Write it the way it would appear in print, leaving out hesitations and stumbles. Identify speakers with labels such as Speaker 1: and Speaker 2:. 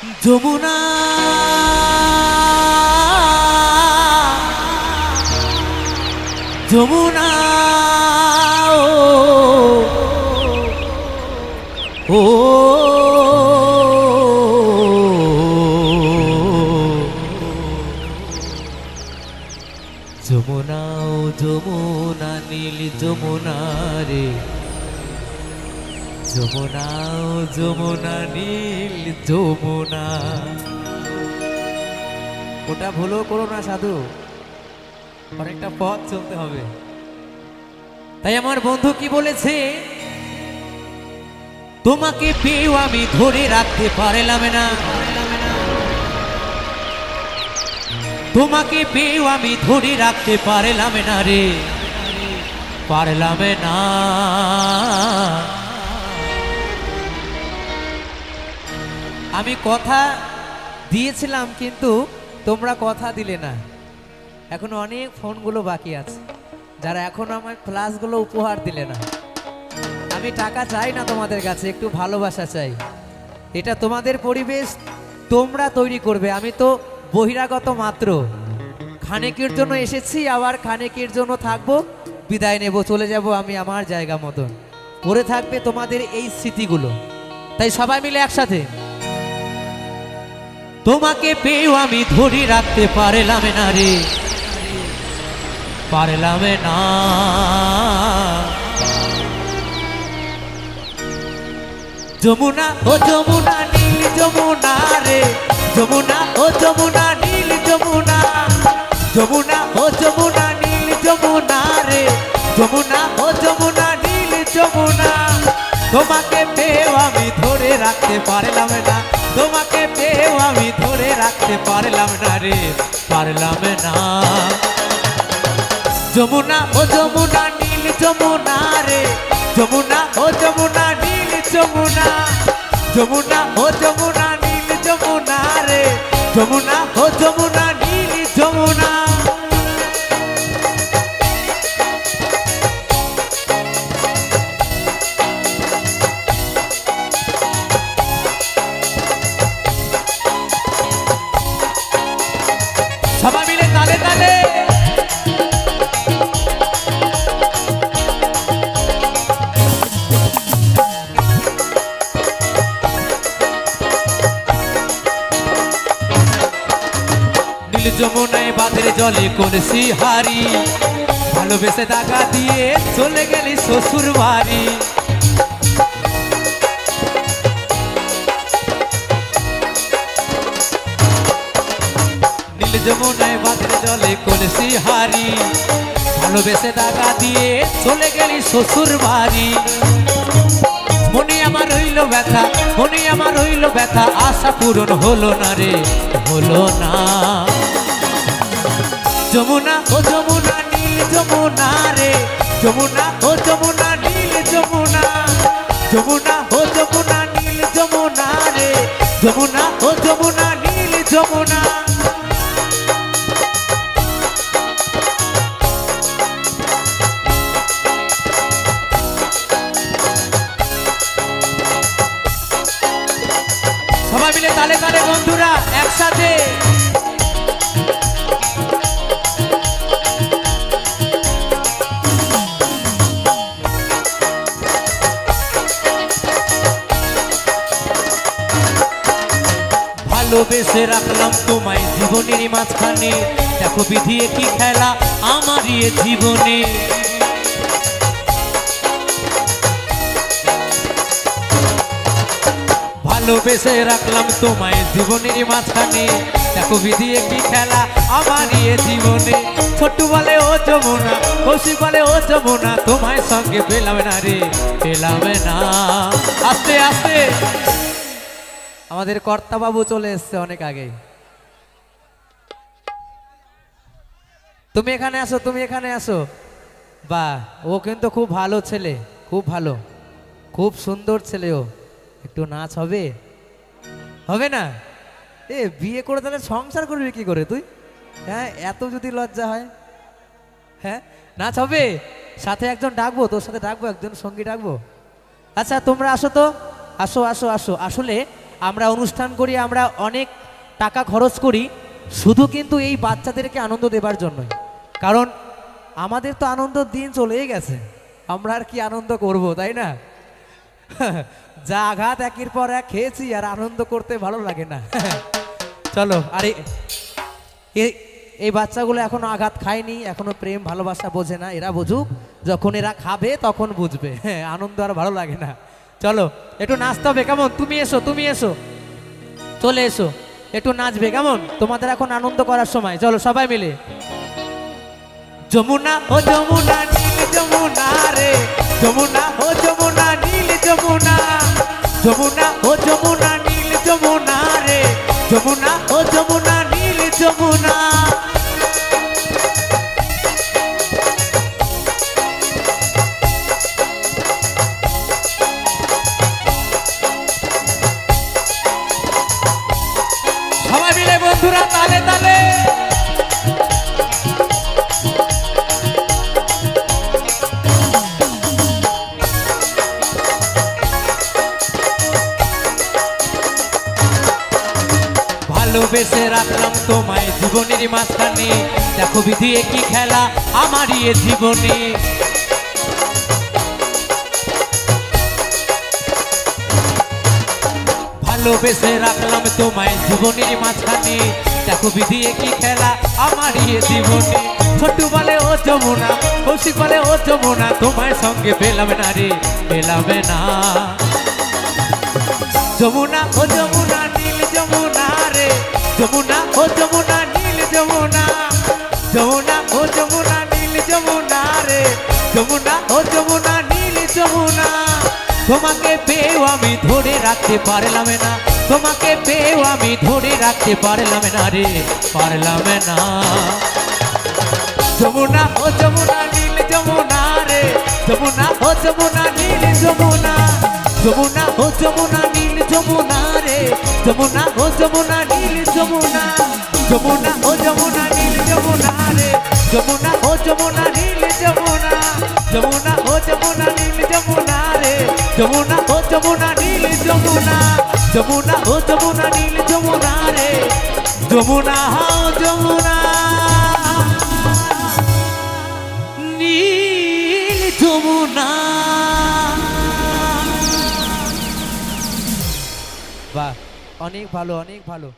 Speaker 1: যমুনা যমুনা ও যমুনা ও যমুনা নীল যমুনা রে যমুনা ও যমুনা নীল যমুনা। ওটা ভুলো করো না সাধু, অনেকটা পথ চলতে হবে। তাই আমার বন্ধু কি বলেছে, তোমাকে পেয়েও আমি ধরে রাখতে পারলাম না, তোমাকে পেয়েও আমি ধরে রাখতে পারলাম না রে, পারলাম না। আমি কথা দিয়েছিলাম কিন্তু তোমরা কথা দিলে না। এখনো অনেক ফোনগুলো বাকি আছে, যারা এখনো আমার ক্লাসগুলো উপহার দিলে না। আমি টাকা চাই না তোমাদের কাছে, একটু ভালোবাসা চাই। এটা তোমাদের পরিবেশ তোমরা তৈরি করবে, আমি তো বহিরাগত মাত্র। খানেকের জন্য এসেছি, আবার খানেকের জন্য থাকবো, বিদায় নেব, চলে যাব আমি আমার জায়গা মতন। পড়ে থাকবে তোমাদের এই স্মৃতিগুলো। তাই সবাই মিলে একসাথে, তোমাকে পেয়েও আমি ধরে রাখতে পারলাম না রে, পারলাম না। যমুনা ও যমুনা নীল যমুনা রে, যমুনা ও যমুনা নীল যমুনা, যমুনা ও যমুনা নীল যমুনা রে, যমুনা ও যমুনা নীল যমুনা। তোমাকে পেয়েও আমি ধরে রাখতে পারলাম না, তোমাকে পেয়েও আমি ধরে রাখতে পারলাম না রে, পারলাম না। যমুনা ও যমুনা নীল যমুনা রে, যমুনা ও যমুনা নীল যমুনা, যমুনা ও যমুনা নীল যমুনা রে, যমুনা ও যমুনা নীল যমুনা। সবাই মিলে তালে তালে। নীল যমুনায় বাঁধের জলে কলসি হারি, ভালোবেসে টাকা দিয়ে চলে গেলি শ্বশুর বাড়ি। নীল যমুনায় বাঁধের জলে কলসি হারি, ভালোবেসে টাকা দিয়ে চলে গেলি শ্বশুর বাড়ি। মনে আমার হইল ব্যথা, মনে আমার হইল ব্যথা, আশা পূরণ হলো না রে, হলো না। যমুনা ও যমুনা নীল যমুনা রে, যমুনা ও যমুনা নীল যমুনা, যমুনা ও যমুনা নীল যমুনা রে, যমুনা ও যমুনা নীল যমুনা। সবাই মিলে তালে তালে বন্ধুরা একসাথে। ভালোবেসে রাখলাম তোমায় জীবনের মাঝখানে, দেখো বিধিয়ে কি খেলা আমার এ জীবনে। ভালোবেসে রাখলাম তোমায় জীবনের মাঝখানে, দেখো বিধিয়ে কি খেলা আমার এ জীবনে। ছোট্ট বলে ও যমুনা, কৌশিক বলে ও যমুনা, তোমায় সঙ্গে পেলাম না রে, পেলাম না। আস্তে আস্তে আমাদের কর্তা বাবু চলে এসছে অনেক আগে। তুমি এখানে আসো, তুমি এখানে আসো। বাহ, ও কিন্তু খুব ভালো ছেলে, খুব ভালো, খুব সুন্দর ছেলে। ও একটু নাচ হবে, হবে না? এ বিয়ে করে তাহলে সংসার করবি কি করে তুই? হ্যাঁ, এত যদি লজ্জা হয়। হ্যাঁ, নাচ হবে, সাথে একজন ডাকবো, তোর সাথে ডাকবো, একজন সঙ্গী ডাকবো। আচ্ছা তোমরা আসো তো, আসো আসো আসো। আসলে আমরা অনুষ্ঠান করি, আমরা অনেক টাকা খরচ করি শুধু কিন্তু এই বাচ্চাদেরকে আনন্দ দেবার জন্যই। কারণ আমাদের তো আনন্দের দিন চলেই গেছে, আমরা আর কি আনন্দ করব, তাই না? যা আঘাত একের পর এক খেয়েছি আর আনন্দ করতে ভালো লাগে না। চলো, আরে এই বাচ্চাগুলো এখনো আঘাত খায়নি, এখনো প্রেম ভালোবাসা বোঝে না। এরা বুঝুক, যখন এরা খাবে তখন বুঝবে। হ্যাঁ, আনন্দ আর ভালো লাগে না। চলো একটু নাচতে হবে, কেমন? তুমি এসো, তুমি এসো, চলে এসো, একটু নাচবে, কেমন? তোমাদের এখন আনন্দ করার সময়। চলো সবাই মিলে। যমুনা ও যমুনা নীল যমুনা রে, যমুনা ও যমুনা নীল যমুনা, যমুনা ও যমুনা নীল যমুনা রে, যমুনা ও যমুনা নীল যমুনা। সবাই মিলে বন্ধুরা, তালে তালে। ভালোবেসে রাখলাম তোমায় জীবনের মাঝখানে, দেখো বিধি কি খেলা আমারই এ জীবনে। ভালোবেসে রাখলাম তোমায় জীবনের মাঝখানে, দেখো বিধি কি খেলা আমারই এ জীবনে। ছোট্টু বলে ও যমুনা, কৌশিক বলে ও যমুনা, তোমায় সঙ্গে পেলাম না রে, পেলাম না। যমুনা ও যমুনা নীল যমুনা রে, যমুনা ও যমুনা নীল যমুনা, যমুনা ও যমুনা নীল যমুনা রে, যমুনা ও যমুনা নীল যমুনা। তোমাকে পেয়েও আমি ধরে রাখতে পারলাম না, তোমাকে পেয়েও আমি ধরে রাখতে পারলাম না রে, পারলাম না। যমুনা ও যমুনা নীল যমুনা রে, যমুনা ও যমুনা নীল যমুনা, যমুনা ও যমুনা নীল যমুনা রে, যমুনা ও যমুনা নীল যমুনা, যমুনা ও যমুনা নীল যমুনা রে, যমুনা ও যমুনা নীল যমুনা, যমুনা ও যমুনা নীল যমুনা রে, যমুনা ও যমুনা নীল যমুনা, যমুনা ও যমুনা নীল যমুনা রে, যমুনা ও যমুনা নীল যমুনা। বাহ, অনেক ভালো, অনেক ভালো।